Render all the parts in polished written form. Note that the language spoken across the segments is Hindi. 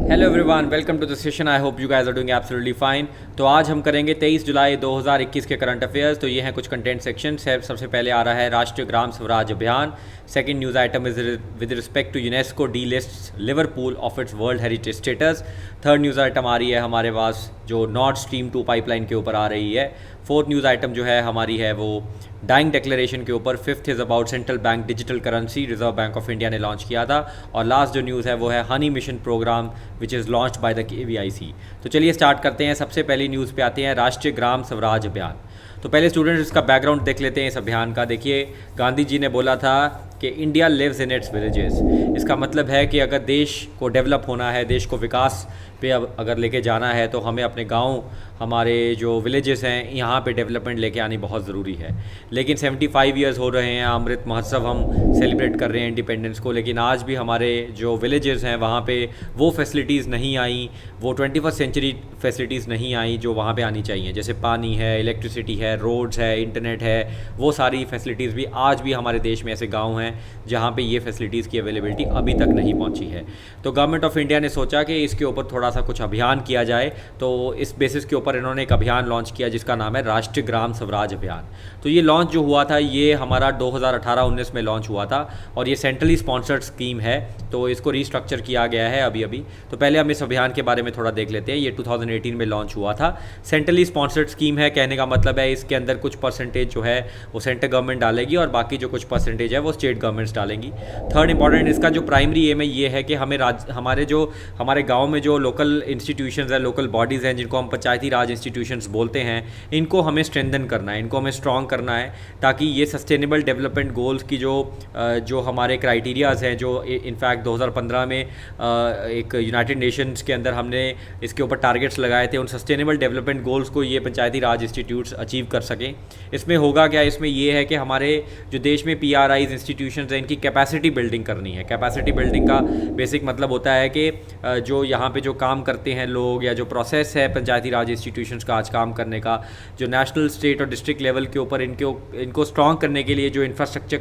Hello everyone, welcome to the session. I hope you guys are doing absolutely fine. तो आज हम करेंगे 23 जुलाई 2021 के करंट अफेयर्स। तो ये हैं कुछ कंटेंट सेक्शंस है। सबसे पहले आ रहा है राष्ट्रीय Gram Swaraj Abhiyan. Second news item is with respect to UNESCO delist Liverpool off its world heritage status. Third news item आ रही है हमारे पास जो नॉर्थ स्ट्रीम 2 पाइपलाइन के ऊपर आ रही है। फोर्थ न्यूज़ आइटम जो है हमारी है वो डाइंग डिक्लेरेशन के ऊपर। Fifth is about central bank digital currency, reserve bank of India ने लॉन्च किया था। और लास्ट जो न्यूज़ है वो है honey mission program which is launched by the KVIC। तो चलिए स्टार्ट करते हैं। सबसे पहली न्यूज़ पे आते हैं, राष्ट्रीय ग्राम स्वराज अभियान। तो पहले स्टूडेंट्स इसका बैकग्राउंड देख लेते हैं इस अभियान का। देखिए, गांधी जी ने बोला था कि India lives in its villages. इसका मतलब है कि अगर देश को डेवलप होना है, देश को विकास पे अगर लेके जाना है तो हमें अपने गांव, हमारे जो विलेजेस हैं, यहाँ पे डेवलपमेंट लेके आनी बहुत ज़रूरी है। लेकिन 75 ईयर्स हो रहे हैं, अमृत महोत्सव हम सेलिब्रेट कर रहे हैं इंडिपेंडेंस को, लेकिन आज भी हमारे जो विलेजेस हैं वहाँ पे वो फैसिलिटीज़ नहीं आई, वो 21st सेंचुरी फैसिलिटीज़ नहीं आई जो वहाँ पे आनी चाहिए। जैसे पानी है, इलेक्ट्रिसिटी है, रोड्स है, इंटरनेट है, वो सारी फैसिलिटीज़ भी आज भी हमारे देश में ऐसे गाँव हैं जहाँ पे ये फैसिलिटीज़ की अवेलेबिलिटी अभी तक नहीं पहुँची है। तो गवर्नमेंट ऑफ इंडिया ने सोचा कि इसके ऊपर थोड़ा सा कुछ अभियान किया जाए। तो इस बेसिस के ऊपर इन्होंने एक अभियान लॉन्च किया जिसका नाम है राष्ट्रीय ग्राम स्वराज अभियान। तो ये लॉन्च जो हुआ था ये हमारा 2018-19 में लॉन्च हुआ था और ये सेंट्रली स्पॉन्सर्ड स्कीम है। तो इसको रिस्ट्रक्चर किया गया है अभी। तो पहले हम इस अभियान के बारे में थोड़ा देख लेते हैं। ये 2018 में लॉन्च हुआ था। सेंट्रली स्पॉन्सर्ड स्कीम है, कहने का मतलब है इसके अंदर कुछ परसेंटेज जो है वो सेंट्रल गवर्नमेंट डालेगी और बाकी जो कुछ परसेंटेज है वो स्टेट गवर्नमेंट्स डालेंगी। थर्ड इंपॉर्टेंट, इसका जो प्राइमरी एम है ये है कि हमें हमारे गाँव में जो लोकल इंस्टीट्यूशंस है, लोकल बॉडीज़ हैं जिनको हम पंचायती राज इंस्टीट्यूशंस बोलते हैं, इनको हमें स्ट्रेंथन करना है, इनको हमें स्ट्रॉन्ग करना है ताकि ये सस्टेनेबल डेवलपमेंट गोल्स की जो हमारे क्राइटेरियाज़ हैं, जो इनफैक्ट 2015 में एक यूनाइटेड नेशंस के अंदर हमने इसके ऊपर टारगेट्स लगाए थे, उन सस्टेनेबल डेवलपमेंट गोल्स को ये पंचायती राज इंस्टीट्यूट्स अचीव कर सकें। इसमें होगा क्या, इसमें ये है कि हमारे जो देश में PRIs इंस्टीट्यूशंस हैं इनकी कैपेसिटी बिल्डिंग करनी है। कैपेसिटी बिल्डिंग का बेसिक मतलब होता है कि जो यहाँ पे जो काम करते हैं लोग या जो प्रोसेस है पंचायती राज इंस्टीट्यूशंस का आज काम करने का, जो नेशनल, स्टेट और डिस्ट्रिक्ट लेवल के ऊपर इनको स्ट्रॉन्ग करने के लिए जो इंफ्रास्ट्रक्चर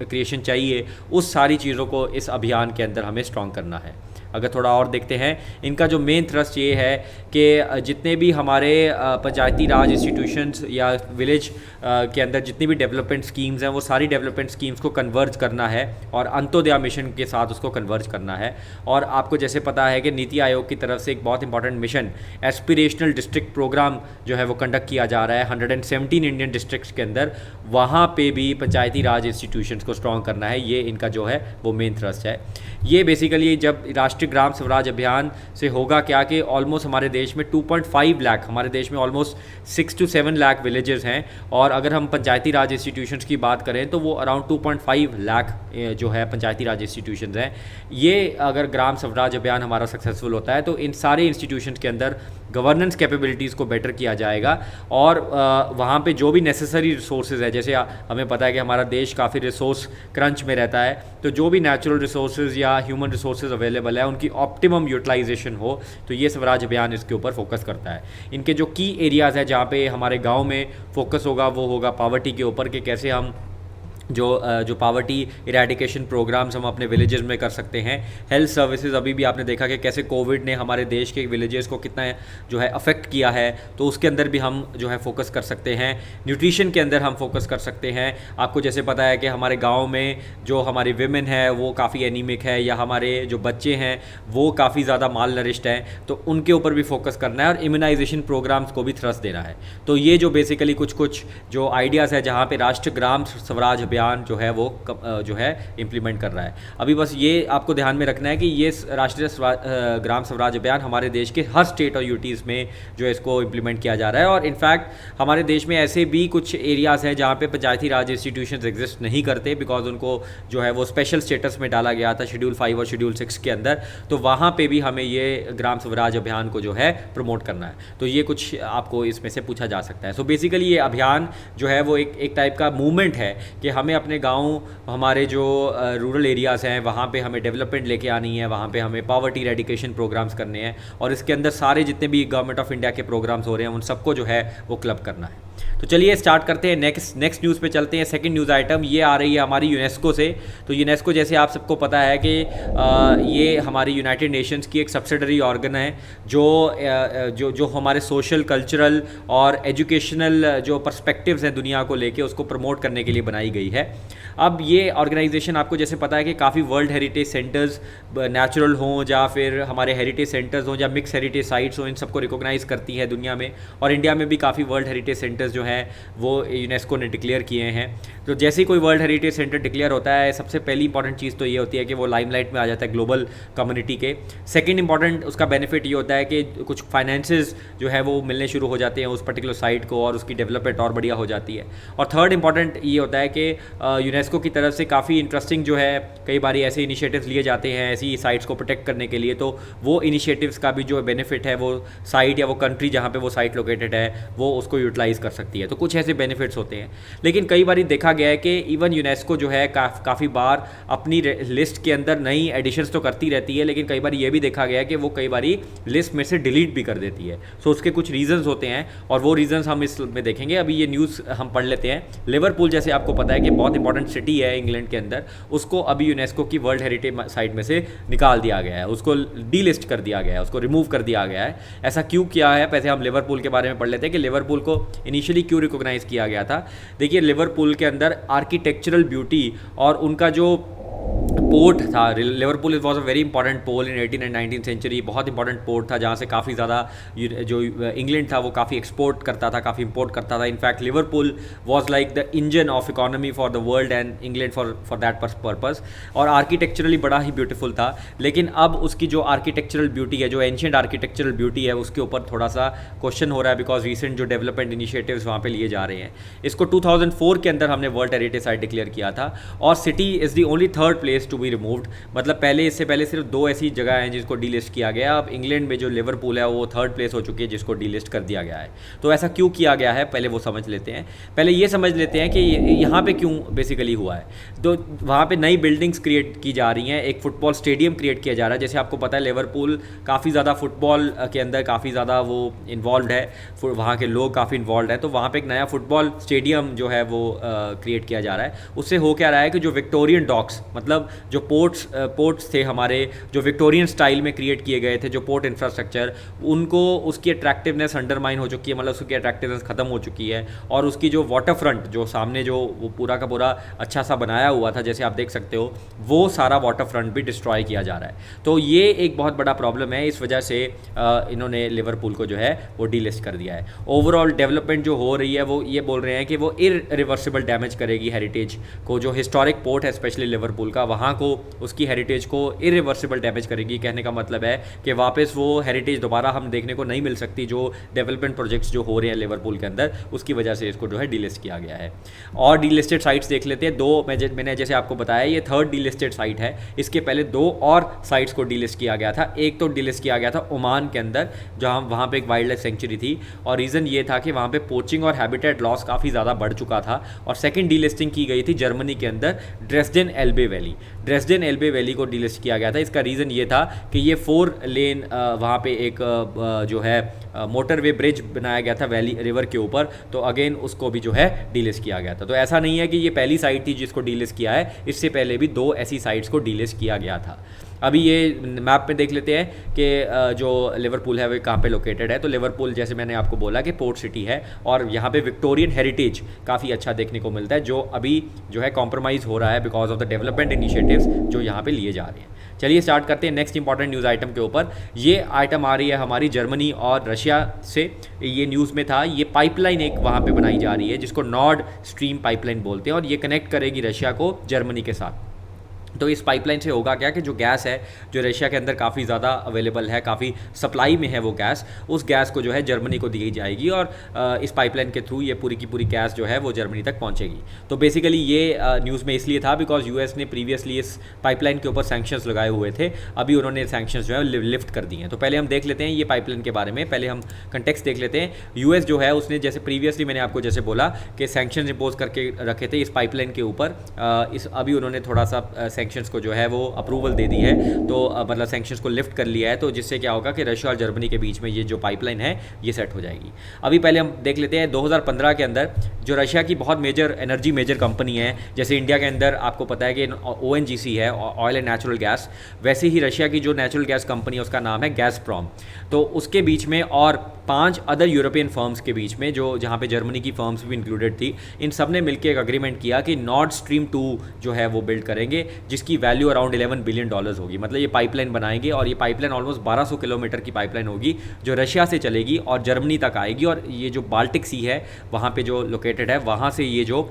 क्रिएशन चाहिए, उस सारी चीज़ों को इस अभियान के अंदर हमें स्ट्रॉन्ग करना है। अगर थोड़ा और देखते हैं, इनका जो मेन थ्रस्ट ये है कि जितने भी हमारे पंचायती राज इंस्टीट्यूशंस या विलेज के अंदर जितनी भी डेवलपमेंट स्कीम्स हैं वो सारी डेवलपमेंट स्कीम्स को कन्वर्ज करना है और अंत्योदय मिशन के साथ उसको कन्वर्ज करना है। और आपको जैसे पता है कि नीति आयोग की तरफ से एक बहुत important mission aspirational district program जो है वो कंडक्ट किया जा रहा है 117 इंडियन डिस्ट्रिक्ट्स के अंदर। वहाँ पे भी पंचायती राज इंस्टीट्यूशंस को स्ट्रॉन्ग करना है, ये इनका जो है वो मेन थ्रस्ट है। ये बेसिकली जब राष्ट्रीय ग्राम स्वराज अभियान से होगा क्या कि ऑलमोस्ट हमारे देश में 2.5 लाख, हमारे देश में ऑलमोस्ट 6 to 7 लाख विलेजेस हैं और अगर हम पंचायती राज इंस्टीट्यूशंस की बात करें तो वो अराउंड 2.5 लाख जो है पंचायती राज इंस्टीट्यूशंस हैं। ये अगर ग्राम स्वराज अभियान हमारा सक्सेसफुल होता है तो इन सारे इंस्टीट्यूशंस के अंदर गवर्नेंस कैपेबिलिटीज़ को बेटर किया जाएगा और वहाँ पे जो भी नेसेसरी रिसोर्सेज है, जैसे हमें पता है कि हमारा देश काफ़ी रिसोर्स क्रंच में रहता है, तो जो भी नेचुरल रिसोर्सेज या ह्यूमन रिसोर्सेज अवेलेबल है उनकी ऑप्टिमम यूटिलाइजेशन हो, तो ये स्वराज अभियान इसके ऊपर फोकस करता है। इनके जो की एरियाज़ है जहाँ पे हमारे गाँव में फोकस होगा वो होगा पावर्टी के ऊपर, कि कैसे हम जो पावर्टी इरेडिकेशन प्रोग्राम्स हम अपने विलेजेस में कर सकते हैं। हेल्थ सर्विसेज, अभी भी आपने देखा कि कैसे कोविड ने हमारे देश के विलेजेस को कितना जो है अफेक्ट किया है, तो उसके अंदर भी हम जो है फोकस कर सकते हैं। न्यूट्रिशन के अंदर हम फोकस कर सकते हैं। आपको जैसे पता है कि हमारे गाँव में जो हमारी विमेन है वो काफ़ी एनीमिक है या हमारे जो बच्चे हैं वो काफ़ी ज़्यादा माल नरिश्ड हैं, तो उनके ऊपर भी फोकस करना है और इम्यूनाइजेशन प्रोग्राम्स को भी थ्रस्ट देना है। तो ये जो बेसिकली कुछ जो आइडियाज़ है जहाँ पे राष्ट्रीय ग्राम स्वराज अभियान जो है वो जो है इम्प्लीमेंट कर रहा है। अभी बस ये आपको ध्यान में रखना है कि ये राष्ट्रीय ग्राम स्वराज अभियान हमारे देश के हर स्टेट और यूटीज़ में जो है इसको इम्प्लीमेंट किया जा रहा है। और इनफैक्ट हमारे देश में ऐसे भी कुछ एरियाज़ हैं जहाँ पे पंचायती राज इंस्टीट्यूशंस एग्जिस्ट नहीं करते, बिकॉज उनको जो है वो स्पेशल स्टेटस में डाला गया था शेड्यूल 5 और शेड्यूल 6 के अंदर। तो वहाँ पे भी हमें ये ग्राम स्वराज अभियान को जो है प्रमोट करना है। तो ये कुछ आपको इसमें से पूछा जा सकता है। सो बेसिकली ये अभियान जो है वो एक टाइप का मूवमेंट है कि हमें अपने गाँव, हमारे जो रूरल एरियाज़ हैं वहाँ पे हमें डेवलपमेंट लेके आनी है, वहाँ पे हमें पावर्टी इरेडिकेशन प्रोग्राम्स करने हैं और इसके अंदर सारे जितने भी गवर्नमेंट ऑफ इंडिया के प्रोग्राम्स हो रहे हैं उन सबको जो है वो क्लब करना है। तो चलिए स्टार्ट करते हैं, नेक्स्ट न्यूज़ पे चलते हैं। सेकंड न्यूज़ आइटम ये आ रही है हमारी यूनेस्को से। तो यूनेस्को जैसे आप सबको पता है कि ये हमारी यूनाइटेड नेशंस की एक सब्सिडरी ऑर्गन है जो हमारे सोशल, कल्चरल और एजुकेशनल जो पर्सपेक्टिव्स हैं दुनिया को लेके उसको प्रमोट करने के लिए बनाई गई है। अब ये ऑर्गेनाइजेशन आपको जैसे पता है कि काफ़ी वर्ल्ड हेरिटेज सेंटर्स, नेचुरल हों या फिर हमारे हेरिटेज सेंटर्स हों या मिक्स हेरिटेज साइट्स हों, इन सबको रिकॉग्नाइज़ करती है दुनिया में। और इंडिया में भी काफ़ी वर्ल्ड हेरिटेज सेंटर्स जो हैं वो यूनेस्को ने डिक्लेयर किए हैं। तो जैसे ही कोई वर्ल्ड हेरिटेज सेंटर डिक्लेयर होता है, सबसे पहली इंपॉर्टेंट चीज़ तो ये होती है कि वो लाइमलाइट में आ जाता है ग्लोबल कम्युनिटी के। सेकेंड इंपॉर्टेंट उसका बेनिफिट ये होता है कि कुछ फाइनेंसेस जो है वो मिलने शुरू हो जाते हैं उस पर्टिकुलर साइट को, और उसकी डेवलपमेंट और बढ़िया हो जाती है। और थर्ड इंपॉर्टेंट ये होता है कि यूनेस्को की तरफ से काफ़ी इंटरेस्टिंग जो है कई बार ऐसे इनिशिएटिव्स लिए जाते हैं ऐसी साइट्स को प्रोटेक्ट करने के लिए। तो वो इनिशिएटिव्स का भी जो बेनिफिट है वो साइट या वो कंट्री जहाँ पे वो साइट लोकेटेड है वो उसको यूटिलाइज़ कर सकती है। तो कुछ ऐसे बेनिफिट्स होते हैं। लेकिन कई बार देखा गया है कि इवन यूनेस्को जो है काफ़ी बार अपनी लिस्ट के अंदर नई एडिशंस तो करती रहती है, लेकिन कई बार ये भी देखा गया है कि वो कई बार लिस्ट में से डिलीट भी कर देती है। सो उसके कुछ रीजंस होते हैं और वो रीजंस हम इस में देखेंगे। अभी ये न्यूज़ हम पढ़ लेते हैं। लिवरपूल जैसे आपको पता है कि बहुत इंपॉर्टेंट सिटी है इंग्लैंड के अंदर, उसको अभी यूनेस्को की वर्ल्ड हेरिटेज साइट में से निकाल दिया गया है, उसको डीलिस्ट कर दिया गया है, उसको रिमूव कर दिया गया है। ऐसा क्यों किया है? पहले हम लिवरपूल के बारे में पढ़ लेते हैं कि लिवरपूल को इनिशियली क्यों रिकॉग्नाइज किया गया था। देखिए, लिवरपूल के अंदर आर्किटेक्चरल ब्यूटी और उनका जो पोर्ट था, Liverpool was a very important port in 18 and 19 century. बहुत इंपॉर्टेंट पोर्ट था जहाँ से काफ़ी ज़्यादा जो इंग्लैंड था वो काफ़ी एक्सपोर्ट करता था, काफ़ी इंपोर्ट करता था। In fact Liverpool was like the engine of economy for the world and England for that purpose. और आर्किटेक्चरली बड़ा ही ब्यूटीफुल था। लेकिन अब उसकी जो आर्किटेक्चरल ब्यूटी है, जो एंशिएंट आर्किटेक्चरल ब्यूटी है, उसके ऊपर थोड़ा सा क्वेश्चन हो रहा है बिकॉज रिसेंट जो डेवलपमेंट इनिशिएटिव्स वहाँ पे लिए जा रहे हैं। इसको 2004 के अंदर हमने वर्ल्ड हेरिटेज साइट डिक्लेयर किया था और city is the only third place to be removed. मतलब इससे पहले सिर्फ 2 ऐसी जगह हैं जिसको डीलिस्ट किया गया। अब इंग्लैंड में जो लिवरपूल है वो थर्ड प्लेस हो चुकी है जिसको डीलिस्ट कर दिया गया है। तो ऐसा क्यों किया गया है पहले वो समझ लेते हैं। पहले ये समझ लेते हैं कि यहाँ पे क्यों बेसिकली हुआ है। तो वहाँ पे नई बिल्डिंग्स क्रिएट की जा रही हैं, एक फुटबॉल स्टेडियम क्रिएट किया जा रहा है। जैसे आपको पता है लिवरपूल काफ़ी ज़्यादा फुटबॉल के अंदर काफ़ी ज़्यादा वो इन्वॉल्व है, वहाँ के लोग काफ़ी इन्वॉल्व है। तो वहाँ पे एक नया फुटबॉल स्टेडियम जो है वो क्रिएट किया जा रहा है। उससे हो क्या रहा है कि जो विक्टोरियन डॉक्स, मतलब जो पोर्ट्स थे हमारे, जो विक्टोरियन स्टाइल में क्रिएट किए गए थे, जो पोर्ट इंफ्रास्ट्रक्चर, उनको उसकी अट्रैक्टिवनेस अंडरमाइन हो चुकी है, मतलब उसकी अट्रैक्टिवनेस ख़त्म हो चुकी है। और उसकी जो वाटर फ्रंट जो सामने जो वो पूरा का पूरा अच्छा सा बनाया हुआ था, जैसे आप देख सकते हो, वो सारा वाटर फ्रंट भी डिस्ट्रॉय किया जा रहा है। तो ये एक बहुत बड़ा प्रॉब्लम है। इस वजह से इन्होंने लिवरपूल को जो है वो डीलिस्ट कर दिया है। ओवरऑल डेवलपमेंट जो हो रही है वो ये बोल रहे हैं कि वो इरिवर्सिबल डैमेज करेगी हेरिटेज को। जो हिस्टोरिक पोर्ट है स्पेशली लिवरपूल का, वहाँ को उसकी हेरिटेज को इरिवर्सिबल डैमेज करेगी। कहने का मतलब है कि वापस वो हेरिटेज दोबारा हम देखने को नहीं मिल सकती। जो डेवलपमेंट प्रोजेक्ट्स जो हो रहे हैं लिवरपूल के अंदर, उसकी वजह से इसको जो है डीलिस्ट किया गया है। और डीलिस्टेड साइट्स देख लेते हैं। 2 मैंने जैसे आपको बताया ये थर्ड डीलिस्टेड साइट है। इसके पहले 2 और साइट्स को डीलिस्ट किया गया था। एक तो डीलिस्ट किया गया था ओमान के अंदर, जहाँ वहाँ पे एक वाइल्ड लाइफ सेंचुरी थी और रीज़न ये था कि वहाँ पे पोचिंग और हैबिटेट लॉस काफ़ी ज़्यादा बढ़ चुका था। और सेकेंड डीलिस्टिंग की गई थी जर्मनी के अंदर ड्रेसडेन एल्बे वैली को डीलिस्ट किया गया था। इसका रीज़न ये था कि ये 4 लेन वहाँ पे एक जो है मोटरवे ब्रिज बनाया गया था वैली रिवर के ऊपर। तो अगेन उसको भी जो है डीलिस्ट किया गया था। तो ऐसा नहीं है कि ये पहली साइट थी जिसको डीलिस्ट किया है, इससे पहले भी 2 ऐसी साइट्स को डीलिस्ट किया गया था। अभी ये मैप में देख लेते हैं कि जो लिवरपूल है वो कहाँ पे लोकेटेड है। तो लिवरपूल जैसे मैंने आपको बोला कि पोर्ट सिटी है और यहाँ पे विक्टोरियन हेरिटेज काफ़ी अच्छा देखने को मिलता है, जो अभी जो है कॉम्प्रोमाइज़ हो रहा है because of the development initiatives जो यहाँ पे लिए जा रहे हैं। चलिए स्टार्ट करते हैं नेक्स्ट इंपॉर्टेंट न्यूज़ आइटम के ऊपर। ये आइटम आ रही है हमारी जर्मनी और रशिया से। ये न्यूज़ में था, ये पाइपलाइन एक वहाँ पे बनाई जा रही है जिसको नॉर्ड स्ट्रीम पाइपलाइन बोलते हैं और ये कनेक्ट करेगी रशिया को जर्मनी के साथ। तो इस पाइपलाइन से होगा क्या कि जो गैस है जो रशिया के अंदर काफ़ी ज़्यादा अवेलेबल है, काफ़ी सप्लाई में है वो गैस, उस गैस को जो है जर्मनी को दी जाएगी और इस पाइपलाइन के थ्रू ये पूरी की पूरी गैस जो है वो जर्मनी तक पहुंचेगी। तो बेसिकली ये न्यूज़ में इसलिए था बिकॉज यूएस ने प्रीवियसली इस पाइपलाइन के ऊपर सैंक्शंस लगाए हुए थे, अभी उन्होंने सैंक्शंस जो है लिफ्ट कर दिए हैं। तो पहले हम देख लेते हैं ये पाइपलाइन के बारे में, पहले हम कंटेक्स्ट देख लेते हैं। यूएस जो है उसने जैसे प्रीवियसली मैंने आपको जैसे बोला कि सैंक्शंस इम्पोज करके रखे थे इस पाइपलाइन के ऊपर, अभी उन्होंने थोड़ा सा सैंक्शंस को जो है वो अप्रूवल दे दी है, तो मतलब सैंक्शंस को लिफ्ट कर लिया है, तो जिससे क्या होगा कि रशिया और जर्मनी के बीच में ये जो पाइपलाइन है ये सेट हो जाएगी। अभी पहले हम देख लेते हैं 2015 के अंदर जो रशिया की बहुत मेजर कंपनी है, जैसे इंडिया के अंदर आपको पता है कि ONGC है, ऑयल एंड नेचुरल गैस, वैसे ही रशिया की जो नेचुरल गैस कंपनी है उसका नाम है गैज़प्रॉम। तो उसके बीच में और 5 अदर यूरोपियन फर्म्स के बीच में, जो जहाँ पे जर्मनी की फर्म्स भी इंक्लूडेड थी, इन सब ने मिलकर एक अग्रीमेंट किया कि नॉर्ड स्ट्रीम 2 जो है वो बिल्ड करेंगे, जिसकी वैल्यू अराउंड $11 बिलियन होगी। मतलब ये पाइपलाइन बनाएंगे और ये पाइपलाइन ऑलमोस्ट 1200 किलोमीटर की पाइपलाइन होगी जो रशिया से चलेगी और जर्मनी तक आएगी, और ये जो बाल्टिक सी है वहाँ पे जो लोकेटेड है वहाँ से ये जो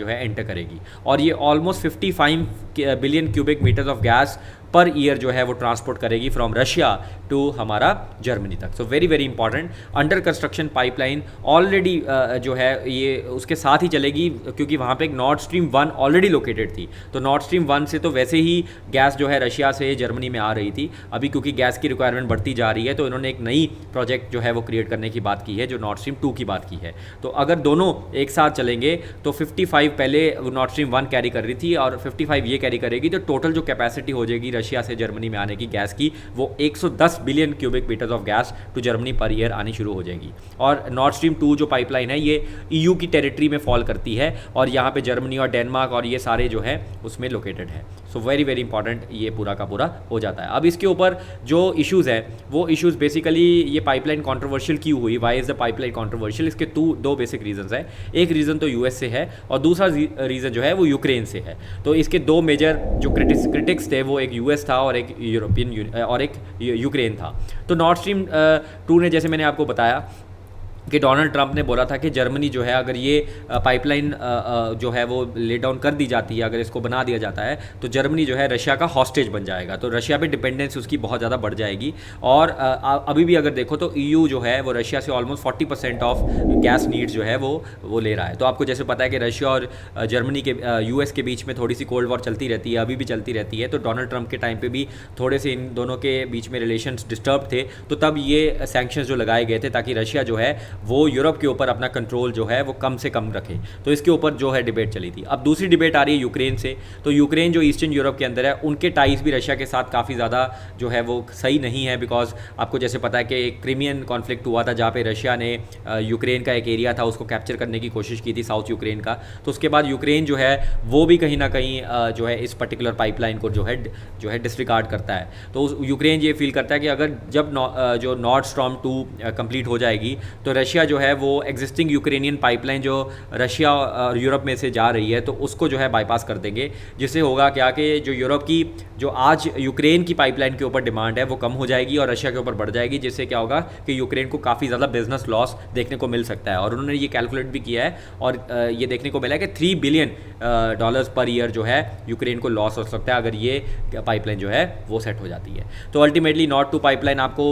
है एंटर करेगी, और ये almost 55 billion cubic metres of gas per year जो है वो ट्रांसपोर्ट करेगी फ्रॉम रशिया टू हमारा जर्मनी तक। So very very important, under construction pipeline already जो है ये उसके साथ ही चलेगी, क्योंकि वहाँ पे एक नॉर्ड स्ट्रीम 1 ऑलरेडी लोकेटेड थी। तो नॉर्ड स्ट्रीम 1 से तो वैसे ही गैस जो है रशिया से जर्मनी में आ रही थी, अभी क्योंकि गैस की रिक्वायरमेंट बढ़ती जा रही है तो इन्होंने एक नई प्रोजेक्ट जो है वो क्रिएट करने की बात की है, जो नॉर्ड स्ट्रीम 2 की बात की है। तो अगर दोनों एक साथ चलेंगे तो 55 पहले नॉर्ड स्ट्रीम 1 कैरी कर रही थी और 55 ये कैरी करेगी, तो टोटल जो कैपेसिटी हो जाएगी रशिया से जर्मनी में आने की गैस की, वो 110 billion cubic metres of gas to Germany per year आनी शुरू हो जाएगी। और नॉर्ड स्ट्रीम 2 जो पाइपलाइन है ये EU की टेरिटरी में फॉल करती है, और यहाँ पे जर्मनी और डेनमार्क और ये सारे जो है उसमें लोकेटेड है। सो वेरी वेरी इंपॉर्टेंट, ये पूरा का पूरा हो जाता है। अब इसके ऊपर जो इश्यूज़ है वो इश्यूज़ बेसिकली, ये पाइपलाइन कॉन्ट्रोवर्शियल क्यों हुई, why is the pipeline controversial, इसके दो बेसिक रीजंस हैं। एक रीज़न तो US से है और दूसरा रीज़न जो है वो यूक्रेन से है। तो इसके दो मेजर जो क्रिटिक्स थे वो एक US था और एक यूरोपियन और एक यूक्रेन था। तो नॉर्ड स्ट्रीम 2 ने, जैसे मैंने आपको बताया कि डोनाल्ड ट्रंप ने बोला था कि जर्मनी जो है अगर ये पाइपलाइन जो है वो ले डाउन कर दी जाती है, अगर इसको बना दिया जाता है तो जर्मनी जो है रशिया का हॉस्टेज बन जाएगा, तो रशिया पे डिपेंडेंस उसकी बहुत ज़्यादा बढ़ जाएगी। और अभी भी अगर देखो तो EU जो है वो रशिया से ऑलमोस्ट 40% ऑफ गैस नीड्स जो है वो ले रहा है। तो आपको जैसे पता है कि रशिया और जर्मनी के US के बीच में थोड़ी सी कोल्ड वॉर चलती रहती है, अभी भी चलती रहती है। तो डोनाल्ड ट्रंप के टाइम पर भी थोड़े से इन दोनों के बीच में रिलेशंस डिस्टर्ब थे, तो तब ये सैंक्शंस जो लगाए गए थे ताकि रशिया जो है वो यूरोप के ऊपर अपना कंट्रोल जो है वो कम से कम रखे। तो इसके ऊपर जो है डिबेट चली थी। अब दूसरी डिबेट आ रही है यूक्रेन से। तो यूक्रेन जो ईस्टर्न यूरोप के अंदर है, उनके टाइज भी रशिया के साथ काफ़ी ज़्यादा जो है वो सही नहीं है, बिकॉज आपको जैसे पता है कि एक क्रीमियन कॉन्फ्लिक्ट हुआ था जहाँ पे रशिया ने यूक्रेन का एक एरिया था उसको कैप्चर करने की कोशिश की थी, साउथ यूक्रेन का। तो उसके बाद यूक्रेन जो है वो भी कहीं ना कहीं जो है इस पर्टिकुलर पाइपलाइन को जो है डिसरिगार्ड करता है। तो यूक्रेन ये फील करता है कि अगर जब जो नॉर्ड स्ट्रीम 2 कंप्लीट हो जाएगी तो रशिया जो है वो एग्जिस्टिंग यूक्रेनियन पाइपलाइन जो रशिया और यूरोप में से जा रही है तो उसको जो है बाईपास कर देंगे, जिससे होगा क्या कि जो यूरोप की जो आज यूक्रेन की पाइपलाइन के ऊपर डिमांड है वो कम हो जाएगी और रशिया के ऊपर बढ़ जाएगी, जिससे क्या होगा कि यूक्रेन को काफ़ी ज़्यादा बिजनेस लॉस देखने को मिल सकता है। और उन्होंने ये कैलकुलेट भी किया है और ये देखने को मिला है कि $3 बिलियन पर ईयर जो है यूक्रेन को लॉस हो सकता है अगर ये पाइपलाइन जो है वो सेट हो जाती है। तो अल्टीमेटली नॉर्ड टू पाइपलाइन आपको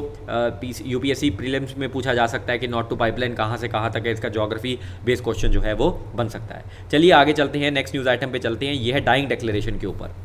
UPSC प्रीलिम्स में पूछा जा सकता है कि नॉर्ड टू पाइपलाइन कहाँ से कहाँ तक है, इसका ज्योग्राफी बेस्ड क्वेश्चन जो है वो बन सकता है। चलिए आगे चलते हैं, नेक्स्ट न्यूज़ आइटम पे चलते हैं। ये है डाइंग डिक्लेरेशन के ऊपर।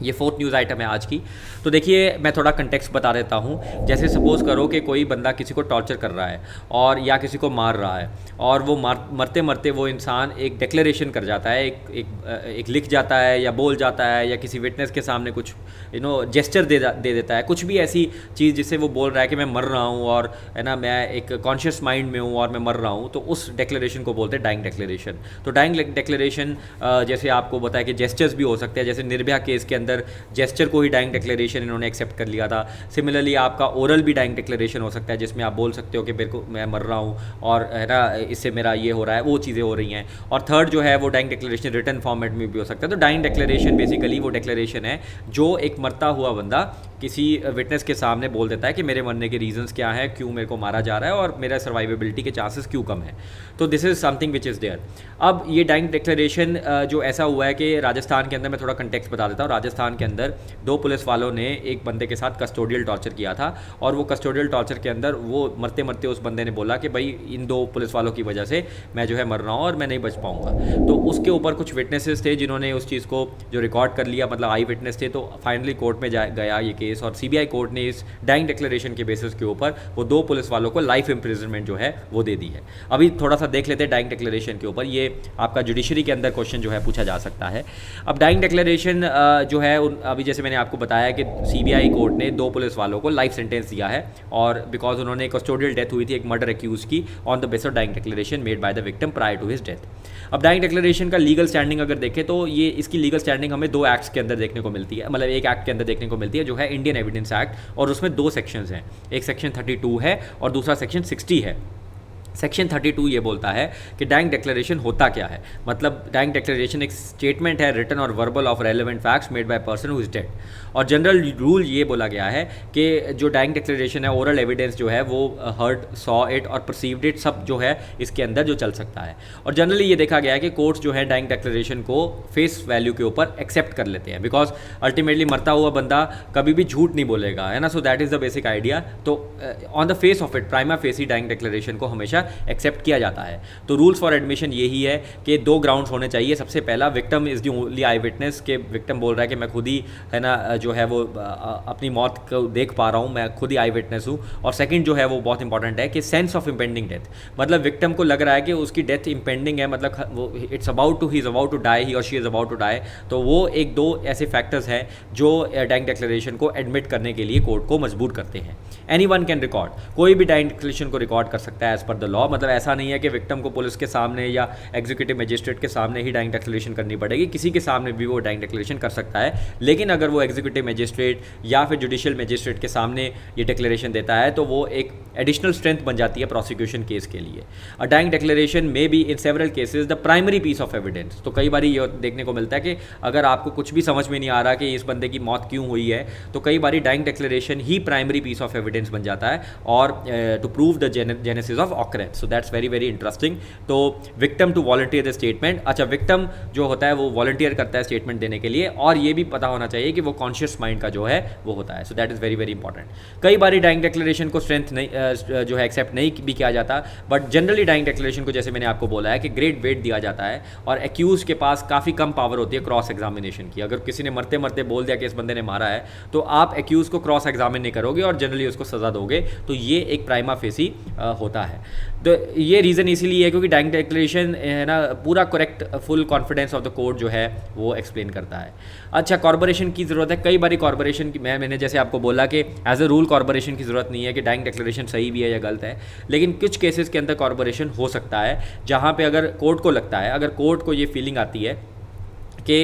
ये 4th न्यूज़ आइटम है आज की। तो देखिए मैं थोड़ा कंटेक्स्ट बता देता हूँ। जैसे सपोज़ करो कि कोई बंदा किसी को टॉर्चर कर रहा है और या किसी को मार रहा है और वो मरते मरते वो इंसान एक डिक्लेरेशन कर जाता है, एक लिख जाता है या बोल जाता है या किसी विटनेस के सामने कुछ जेस्चर दे देता है, कुछ भी ऐसी चीज़ जिससे वो बोल रहा है कि मैं मर रहा हूँ और है ना मैं एक कॉन्शियस माइंड में हूँ और मैं मर रहा हूँ, तो उस डिक्लेरेशन को बोलते हैं डाइंग डिक्लेरेशन। तो डाइंग डिक्लेरेशन जैसे आपको बताया कि जेस्चर्स भी हो सकते हैं, जैसे निर्भया केस के अंदर जेस्चर को ही डाइंग डिक्लेरेशन इन्होंने एक्सेप्ट कर लिया था। सिमिलरली आपका ओरल भी डाइंग डिक्लेरेशन हो सकता है जिसमें आप बोल सकते हो कि मेरे को मैं मर रहा हूँ और है ना इससे मेरा ये हो रहा है, वो चीज़ें हो रही हैं। और थर्ड जो है वो डाइंग डिक्लेरेशन रिटन फॉर्मेट में भी हो सकता है। तो डाइंग डिक्लेरेशन बेसिकली वो डिक्लेरेशन है जो एक मरता हुआ बंदा किसी विटनेस के सामने बोल देता है कि मेरे मरने के रीजंस क्या है, क्यों मेरे को मारा जा रहा है और मेरा सर्वाइवेबिलिटी के चांसेस क्यों कम है। तो this is something which is there. अब ये डाइंग डिक्लेरेशन जो ऐसा हुआ है कि राजस्थान के अंदर, मैं थोड़ा कंटेक्स्ट बता देता हूँ, राजस्थान राजस्थान के अंदर 2 पुलिस वालों ने एक बंदे के साथ कस्टोडियल टॉर्चर किया था, और वो कस्टोडियल टॉर्चर के अंदर वो मरते मरते उस बंदे ने बोला कि भाई इन 2 पुलिस वालों की वजह से मैं जो है मर रहा हूँ और मैं नहीं बच पाऊँगा। तो उसके ऊपर कुछ विटनेसेस थे जिन्होंने उस चीज़ को जो रिकॉर्ड कर लिया, मतलब आई विटनेस थे। तो फाइनली कोर्ट में गया ये केस, और सीबीआई कोर्ट ने इस डाइंग डिक्लेरेशन के बेसिस के ऊपर वो 2 पुलिस वालों को लाइफ इम्प्रिजनमेंट जो है वो दे दी है। अभी थोड़ा सा देख लेते हैं डाइंग डिक्लेरेशन के ऊपर, ये आपका जुडिशरी के अंदर क्वेश्चन जो है पूछा जा सकता है। अब डाइंग डिक्लेरेशन जो है अभी जैसे मैंने आपको बताया कि सीबीआई कोर्ट ने 2 पुलिस वालों को लाइफ सेंटेंस दिया है, और बिकॉज उन्होंने कस्टोडियल डेथ हुई थी एक मर्डर एक्यूज की on the base of dying declaration made by the victim prior to his death. अब डाइंग डिक्लेरेशन का लीगल स्टैंडिंग अगर देखें तो ये इसकी लीगल स्टैंडिंग हमें 2 एक्ट्स के अंदर देखने को मिलती है, मतलब एक एक्ट के अंदर देखने को मिलती है जो है इंडियन एविडेंस एक्ट, और उसमें 2 सेक्शंस हैं, एक सेक्शन 32 है और दूसरा सेक्शन 60 है। सेक्शन 32 ये बोलता है कि डाइंग डिक्लेरेशन होता क्या है, मतलब डाइंग डिक्लेरेशन एक स्टेटमेंट है रिटन और verbal of relevant facts made by person who is dead. और जनरल रूल ये बोला गया है कि जो डाइंग डिक्लेरेशन है, ओरल एविडेंस जो है वो हर्ड, सॉ इट और परसीव्ड इट सब जो है इसके अंदर जो चल सकता है। और जनरली ये देखा गया है कि कोर्ट्स जो है डाइंग डिक्लेरेशन को फेस वैल्यू के ऊपर एक्सेप्ट कर लेते हैं, बिकॉज अल्टीमेटली मरता हुआ बंदा कभी भी झूठ नहीं बोलेगा, है ना। So that is the basic idea. तो on the face of it prima facie dying declaration को हमेशा एक्सेप्ट किया जाता है। तो रूल्स फॉर एडमिशन यही है कि 2 ग्राउंड्स होने चाहिए। सबसे पहला, victim is the only I witness, के विक्टिम बोल रहा है कि मैं खुद ही, है ना, जो है वो अपनी मौत को देख पा रहा हूँ, मैं खुद ही आई विटनेस हूँ। और सेकंड जो है वो बहुत इंपॉर्टेंट है कि सेंस ऑफ इम्पेंडिंग डेथ, मतलब विक्टिम को लग रहा है कि उसकी डेथ इम्पेंडिंग है, मतलब वो it's about to, he is about to die, he और she is about to die. तो वो 1-2 ऐसे फैक्टर्स हैं जो डाइंग डिक्लेरेशन को एडमिट करने के लिए कोर्ट को मजबूर करते हैं। एनी वन कैन रिकॉर्ड, कोई भी डाइंग डिक्लेरेशन को रिकॉर्ड कर सकता है एज पर द लॉ, मतलब ऐसा नहीं है कि विक्टिम को पुलिस के सामने या एग्जीक्यूटिव मजिस्ट्रेट के सामने ही डाइंग डिक्लेरेशन करनी पड़ेगी, किसी के सामने भी वो डाइंग डिक्लेरेशन कर सकता है। लेकिन अगर वो एग्जीक्यूटिव मजिस्ट्रेट या फिर जुडिशियल मजिस्ट्रेट के सामने ये डिक्लेरेशन देता है तो वो एक एडिशनल स्ट्रेंथ बन जाती है प्रोसिक्यूशन केस के लिए। A dying declaration may be in several cases the primary piece of evidence. तो कई बार ये देखने को मिलता है कि अगर आपको कुछ भी समझ में नहीं आ रहा कि इस बंदे की मौत क्यों हुई है, तो कई बार डाइंग डिक्लेरेशन ही प्राइमरी पीस ऑफ एविडेंस बन जाता है और to prove the genesis of occurrence. So that's very very interesting. तो victim to volunteer the statement, अच्छा विक्टिम जो होता है वो वॉलंटियर करता है स्टेटमेंट देने के लिए, और ये भी पता होना चाहिए कि वो कॉन्शियस माइंड का जो है वो होता है। सो that is very very important. कई बार डाइंग डिक्लेरेशन को स्ट्रेंथ नहीं जो है एक्सेप्ट नहीं भी किया जाता, बट जनरली डाइंग डिक्लेरेशन को जैसे मैंने आपको बोला है कि ग्रेट वेट दिया जाता है, और एक्यूज के पास काफ़ी कम पावर होती है क्रॉस एग्जामिनेशन की। अगर किसी ने मरते मरते बोल दिया कि इस बंदे ने मारा है, तो आप एक्यूज को क्रॉस एग्जामिन नहीं करोगे और जनरली उसको सज़ा दोगे। तो ये एक प्राइमा फेसी होता है। तो ये रीज़न इसीलिए है क्योंकि डाइंग डिक्लेरेशन है ना पूरा correct full confidence of the court जो है वो एक्सप्लेन करता है। अच्छा, कॉर्पोरेशन की ज़रूरत है। कई बार कॉर्पोरेशन की मैंने जैसे आपको बोला कि एज अ रूल कॉर्पोरेशन की ज़रूरत नहीं है कि डाइंग डिक्लेरेशन सही भी है या गलत है, लेकिन कुछ केसेस के अंदर कॉर्पोरेशन हो सकता है जहाँ पे अगर कोर्ट को लगता है, अगर कोर्ट को ये फीलिंग आती है कि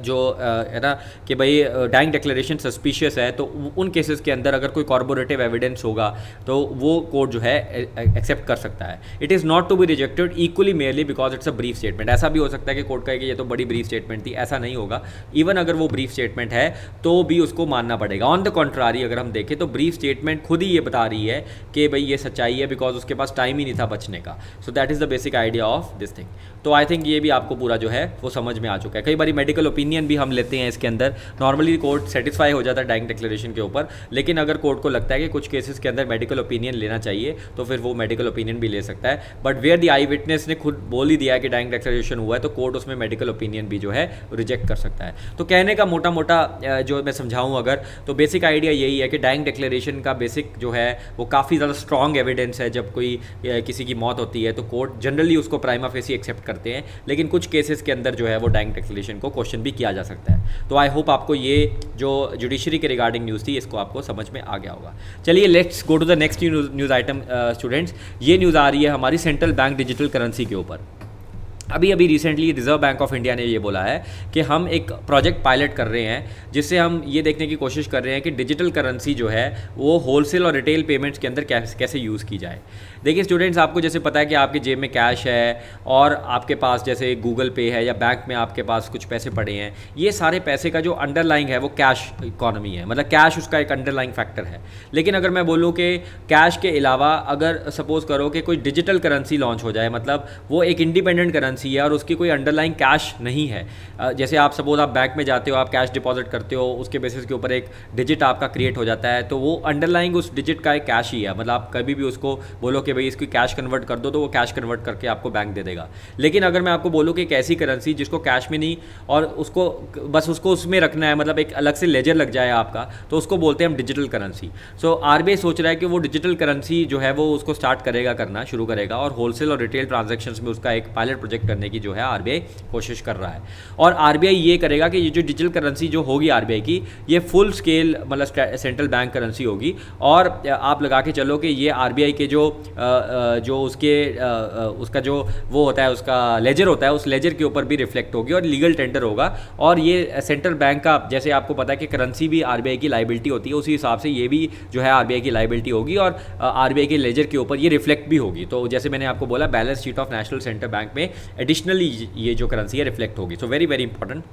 जो है ना कि भाई डाइंग डिक्लेरेशन सस्पिशियस है, तो उन केसेस के अंदर अगर कोई कॉर्पोरेटिव एविडेंस होगा तो वो कोर्ट जो है एक्सेप्ट कर सकता है। It is not to be rejected equally merely because it's a brief statement. ऐसा भी हो सकता है कि कोर्ट कहे कि ये तो बड़ी ब्रीफ स्टेटमेंट थी, ऐसा नहीं होगा। इवन अगर वो ब्रीफ स्टेटमेंट है तो भी उसको मानना पड़ेगा। ऑन द कॉन्ट्रारी अगर हम देखें तो ब्रीफ स्टेटमेंट खुद ही ये बता रही है कि भाई ये सच्चाई है बिकॉज उसके पास टाइम ही नहीं था बचने का। सो that is the basic idea of this thing. तो आई थिंक ये भी आपको पूरा जो है वो समझ में आ चुका है। कई बार मेडिकल ओपिनियन भी हम लेते हैं इसके अंदर, नॉर्मली कोर्ट सेटिस्फाई हो जाता है डाइंग डिक्लेरेशन के ऊपर, लेकिन अगर कोर्ट को लगता है कि कुछ केसेस के अंदर मेडिकल ओपिनियन लेना चाहिए तो फिर वो मेडिकल ओपिनियन भी ले सकता है। But where the eyewitness ने खुद बोल ही दिया है कि डाइंग डिक्लेरेशन हुआ है तो कोर्ट उसमें मेडिकल ओपिनियन भी जो है रिजेक्ट कर सकता है। तो कहने का मोटा मोटा जो मैं समझाऊँ अगर, तो बेसिक आइडिया यही है कि डाइंग डिक्लेरेशन का बेसिक जो है वो काफ़ी ज़्यादा स्ट्रॉन्ग एविडेंस है। जब कोई किसी की मौत होती है तो कोर्ट जनरली उसको प्राइमा फेसी एक्सेप्ट करते हैं, लेकिन कुछ केसेस के अंदर जो है वो डाइंग डिक्लेरेशन को क्वेश्चन भी किया जा सकता है। तो आई होप आपको ये जो जुडिशरी के रिगार्डिंग न्यूज़ थी इसको आपको समझ में आ गया होगा। चलिए let's go to the next news item students. ये न्यूज़ आ रही है हमारी सेंट्रल बैंक डिजिटल करेंसी के ऊपर। अभी recently reserve bank of India ने ये बोला है कि हम एक प्रोजेक्ट पायलट कर रहे हैं जिससे हम ये देखने की कोशिश कर रहे हैं कि डिजिटल करेंसी जो है वो होलसेल और रिटेल पेमेंट्स के अंदर कैसे यूज़ की जाए। देखिए स्टूडेंट्स, आपको जैसे पता है कि आपके जेब में कैश है और आपके पास जैसे गूगल पे है या बैंक में आपके पास कुछ पैसे पड़े हैं, ये सारे पैसे का जो अंडरलाइंग है वो कैश इकोनॉमी है, मतलब कैश उसका एक अंडरलाइंग फैक्टर है। लेकिन अगर मैं बोलूँ कि कैश के अलावा अगर सपोज करो कि कोई डिजिटल करेंसी लॉन्च हो जाए, मतलब वो एक इंडिपेंडेंट करेंसी है और उसकी कोई अंडरलाइंग कैश नहीं है, जैसे आप सपोज आप बैंक में जाते हो, आप कैश डिपॉजिट करते हो, उसके बेसिस के ऊपर एक डिजिट आपका क्रिएट हो जाता है, तो वो अंडरलाइंग उस डिजिट का एक कैश ही है। मतलब आप कभी भी उसको बोलो कि भाई इसकी कैश कन्वर्ट कर दो, तो वो कैश कन्वर्ट करके आपको बैंक दे देगा। लेकिन अगर मैं आपको बोलूँ कि एक ऐसी करेंसी जिसको कैश में नहीं और उसको बस उसको उसमें रखना है, मतलब एक अलग से लेजर लग जाए आपका, तो उसको बोलते हैं हम डिजिटल करेंसी। सो आरबीआई सोच रहा है कि वो डिजिटल करेंसी जो है वो उसको स्टार्ट करेगा, करना शुरू करेगा, और होलसेल और रिटेल ट्रांजैक्शंस में उसका एक पायलट प्रोजेक्ट करने की जो है आरबीआई कोशिश कर रहा है। और आरबीआई ये करेगा कि ये जो डिजिटल करेंसी जो होगी आरबीआई की, ये फुल स्केल मतलब सेंट्रल बैंक करेंसी होगी, और आप लगा के चलो कि ये आरबीआई के जो उसका जो वो होता है, उसका लेजर होता है, उस लेजर के ऊपर भी रिफ्लेक्ट होगी और लीगल टेंडर होगा। और ये सेंट्रल बैंक का, जैसे आपको पता है कि करेंसी भी आरबीआई की लायबिलिटी होती है, उसी हिसाब से ये भी जो है आरबीआई की लायबिलिटी होगी और आरबीआई के लेजर के ऊपर ये रिफ्लेक्ट भी होगी। तो जैसे मैंने आपको बोला, balance sheet of national central bank में एडिशनली ये जो करेंसी है रिफ्लेक्ट होगी। सो वेरी वेरी इंपॉर्टेंट,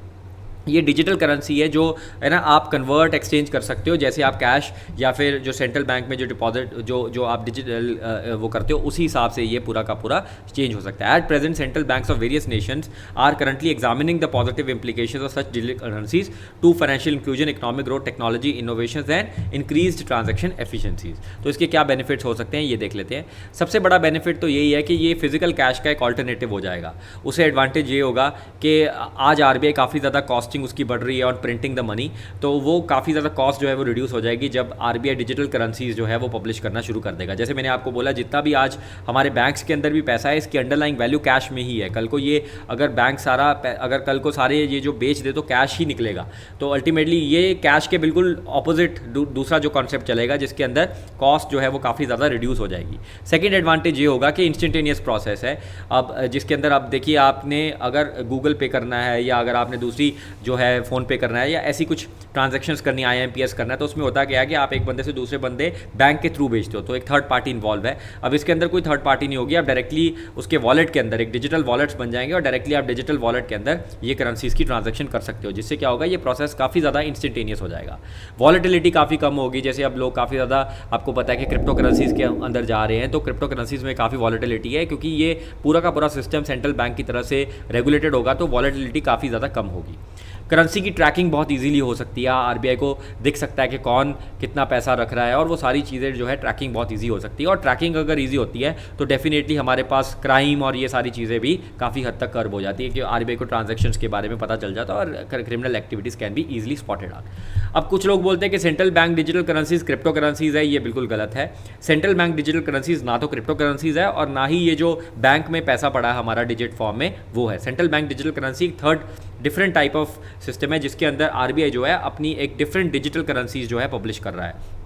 ये डिजिटल करेंसी है जो है ना, आप कन्वर्ट एक्सचेंज कर सकते हो, जैसे आप कैश या फिर जो सेंट्रल बैंक में जो डिपॉजिट जो आप डिजिटल वो करते हो, उसी हिसाब से ये पूरा का पूरा चेंज हो सकता है। At present central banks of various nations are currently examining the positive implications of such digital currencies to financial inclusion, economic growth, technology innovations and increased transaction efficiencies. तो इसके क्या बेनिफिट्स हो सकते हैं ये देख लेते हैं। सबसे बड़ा बेनिफिट तो यही है कि ये फिजिकल कैश का एक ऑल्टरनेटिव हो जाएगा। उसे एडवांटेज ये होगा कि आज आरबीआई काफ़ी ज़्यादा कॉस्टिंग उसकी बढ़ रही है और प्रिंटिंग द मनी, तो वो काफ़ी ज़्यादा कॉस्ट जो है वो रिड्यूस हो जाएगी जब आरबीआई डिजिटल करेंसीज जो है वो पब्लिश करना शुरू कर देगा। जैसे मैंने आपको बोला, जितना भी आज हमारे बैंक्स के अंदर भी पैसा है, इसकी अंडरलाइंग वैल्यू कैश में ही है। कल को ये अगर बैंक सारा अगर कल को सारे ये जो बेच दे तो कैश ही निकलेगा, तो अल्टीमेटली ये कैश के बिल्कुल ऑपोजिट दूसरा जो कॉन्सेप्ट चलेगा, जिसके अंदर कॉस्ट जो है वो काफ़ी ज़्यादा रिड्यूस हो जाएगी। सेकेंड एडवांटेज ये होगा कि इंस्टेंटेनियस प्रोसेस है। अब जिसके अंदर आप देखिए, आपने अगर गूगल पे करना है या अगर आपने दूसरी जो है फ़ोन पे करना है या ऐसी कुछ ट्रांजैक्शंस करनी, आईएमपीएस करना है, तो उसमें होता क्या है कि आप एक बंदे से दूसरे बंदे बैंक के थ्रू भेजते हो, तो एक थर्ड पार्टी इन्वॉल्व है। अब इसके अंदर कोई थर्ड पार्टी नहीं होगी, आप डायरेक्टली उसके वॉलेट के अंदर एक डिजिटल वॉलेट्स बन जाएंगे और डायरेक्टली आप डिजिटल वॉलेट के अंदर ये करेंसीज की ट्रांजैक्शन कर सकते हो, जिससे क्या होगा, ये प्रोसेस काफ़ी ज़्यादा इंस्टेंटेनियस हो जाएगा। वॉलेटिलिटी काफ़ी कम होगी। जैसे अब लोग काफ़ी ज़्यादा, आपको पता है कि क्रिप्टो करेंसीज के अंदर जा रहे हैं, तो क्रिप्टो करेंसीज में काफ़ी वॉलेटिलिटी है, क्योंकि ये पूरा का पूरा सिस्टम सेंट्रल बैंक की तरफ से रेगुलेटेड होगा, तो वॉलेटिलिटी काफ़ी ज़्यादा कम होगी। करेंसी की ट्रैकिंग बहुत इजीली हो सकती है, आरबीआई को दिख सकता है कि कौन कितना पैसा रख रहा है, और वो सारी चीज़ें जो है ट्रैकिंग बहुत इजी हो सकती है। और ट्रैकिंग अगर इजी होती है तो डेफिनेटली हमारे पास क्राइम और ये सारी चीज़ें भी काफ़ी हद तक कर्ब हो जाती है, कि आरबीआई को ट्रांजैक्शंस के बारे में पता चल जाता है और criminal activities can be easily spotted out. अब कुछ लोग बोलते हैं कि central bank digital currencies crypto currencies है, ये बिल्कुल गलत है। सेंट्रल बैंक डिजिटल करेंसीज ना तो क्रिप्टो करेंसीज है और ना ही ये जो बैंक में पैसा पड़ा है हमारा डिजिट फॉर्म में वो है। Central bank digital currency third different type of system है, जिसके अंदर आरबीआई जो है अपनी एक डिफरेंट डिजिटल करेंसीज जो है पब्लिश कर रहा है।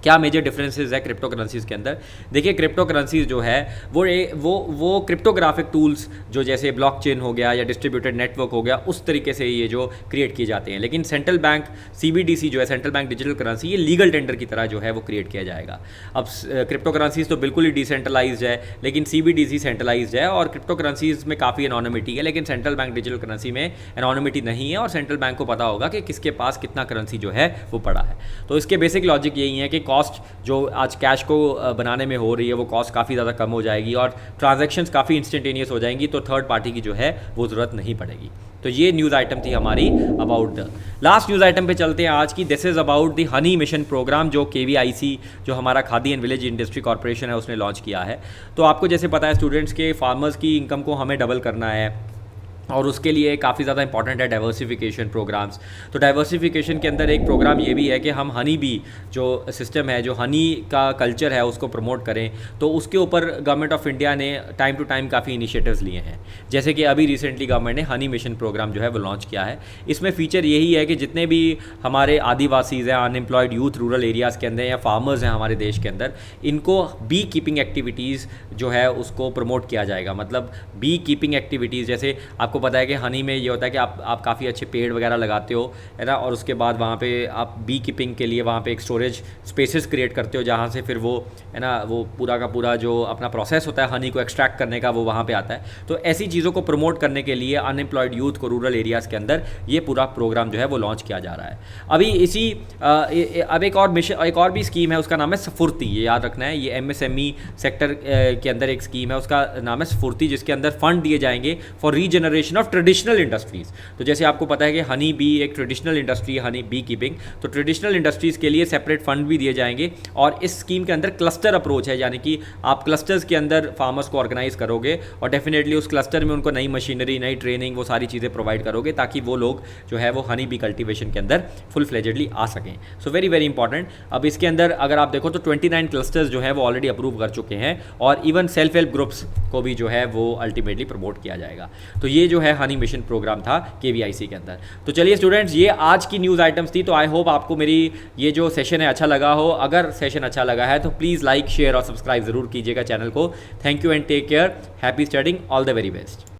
क्या मेजर डिफरेंसेस है क्रिप्टो करेंसीज के अंदर? देखिए, क्रिप्टो करेंसीज जो है वो क्रिप्टोग्राफिक टूल्स जो जैसे ब्लॉकचेन हो गया या डिस्ट्रीब्यूटेड नेटवर्क हो गया, उस तरीके से ये जो क्रिएट किए जाते हैं। लेकिन सेंट्रल बैंक सीबीडीसी जो है, सेंट्रल बैंक डिजिटल करेंसी, ये लीगल टेंडर की तरह जो है वो क्रिएट किया जाएगा। अब क्रिप्टो करेंसीज तो बिल्कुल ही डिसेंट्रलाइज्ड है, लेकिन सीबीडीसी सेंट्रलाइज्ड है, और क्रिप्टो करेंसीज में काफ़ी एनोनिमिटी है, लेकिन सेंट्रल बैंक डिजिटल करेंसी में एनोनिमिटी नहीं है, और सेंट्रल बैंक को पता होगा कि किसके पास कितना करेंसी जो है वो पड़ा है। तो इसके बेसिक लॉजिक यही है कि कॉस्ट जो आज कैश को बनाने में हो रही है, वो कॉस्ट काफ़ी ज़्यादा कम हो जाएगी और ट्रांजैक्शंस काफ़ी इंस्टेंटेनियस हो जाएंगी, तो थर्ड पार्टी की जो है वो ज़रूरत नहीं पड़ेगी। तो ये न्यूज़ आइटम थी हमारी about the last news item पे चलते हैं आज की। This is about the honey mission program, जो केवीआईसी जो हमारा Khadi and village industry corporation है उसने लॉन्च किया है। तो आपको जैसे पता है स्टूडेंट्स के, फार्मर्स की इनकम को हमें डबल करना है, और उसके लिए काफ़ी ज़्यादा इंपॉर्टेंट है डाइवर्सिफिकेशन प्रोग्राम्स। तो डाइवर्सिफिकेशन के अंदर एक प्रोग्राम ये भी है कि हम हनी बी जो सिस्टम है, जो हनी का कल्चर है, उसको प्रमोट करें। तो उसके ऊपर गवर्नमेंट ऑफ इंडिया ने टाइम टू टाइम काफ़ी इनिशिएटिव्स लिए हैं, जैसे कि अभी रिसेंटली गवर्नमेंट ने हनी मिशन प्रोग्राम जो है वो लॉन्च किया है। इसमें फ़ीचर यही है कि जितने भी हमारे आदिवासीज़ हैं, अनएम्प्लॉयड यूथ रूरल एरियाज़ के अंदर, या फार्मर्स हैं हमारे देश के अंदर, इनको बी कीपिंग एक्टिविटीज़ जो है उसको प्रमोट किया जाएगा। मतलब बी कीपिंग एक्टिविटीज़, जैसे आपको पता है कि हनी में ये होता है कि आप काफ़ी अच्छे पेड़ वगैरह लगाते हो, है ना, और उसके बाद वहाँ पे आप बी कीपिंग के लिए वहाँ पे एक स्टोरेज स्पेसेस क्रिएट करते हो जहाँ से फिर वो, है ना, वो पूरा का पूरा जो अपना प्रोसेस होता है हनी को एक्सट्रैक्ट करने का वो वहाँ पे आता है। तो ऐसी चीज़ों को प्रमोट करने के लिए अनएम्प्लॉयड यूथ को रूरल एरियाज़ के अंदर ये पूरा प्रोग्राम जो है वो लॉन्च किया जा रहा है अभी। इसी अब एक और मिशन, एक और भी स्कीम है, उसका नाम है स्फूर्ति। ये याद रखना है, ये MSME सेक्टर के अंदर एक स्कीम है, उसका नाम है स्फूर्ति, जिसके अंदर फंड दिए जाएंगे for regeneration of traditional industries. तो जैसे आपको पता है कि हनी बी एक ट्रेडिशनल इंडस्ट्री है, हनी बी कीपिंग, तो ट्रेडिशनल इंडस्ट्रीज़ के लिए सेपरेट फंड भी दिए जाएंगे। और इस स्कीम के अंदर क्लस्टर अप्रोच है, यानी कि आप क्लस्टर्स के अंदर फार्मर्स को ऑर्गेनाइज करोगे और डेफिनेटली उस क्लस्टर में उनको नई मशीनरी, नई ट्रेनिंग, वो सारी चीज़ें प्रोवाइड करोगे ताकि वो लोग जो है वो हनी बी कल्टिवेशन के अंदर फुल फ्लेजेडली आ सकें। सो वेरी वेरी इंपॉर्टेंट। अब इसके अंदर अगर आप देखो तो 29 क्लस्टर्स जो है वो ऑलरेडी अप्रूव कर चुके हैं और इवन सेल्फ हेल्प ग्रुप्स को भी जो है वो अल्टीमेटली प्रमोट किया जाएगा। तो ये जो है हनी मिशन प्रोग्राम था KVIC के अंदर। तो चलिए स्टूडेंट्स, ये आज की न्यूज़ आइटम्स थी। तो आई होप आपको मेरी ये जो सेशन है अच्छा लगा हो। अगर सेशन अच्छा लगा है तो प्लीज़ लाइक, शेयर और सब्सक्राइब ज़रूर कीजिएगा चैनल को। Thank you and take care. Happy studying. All the very best.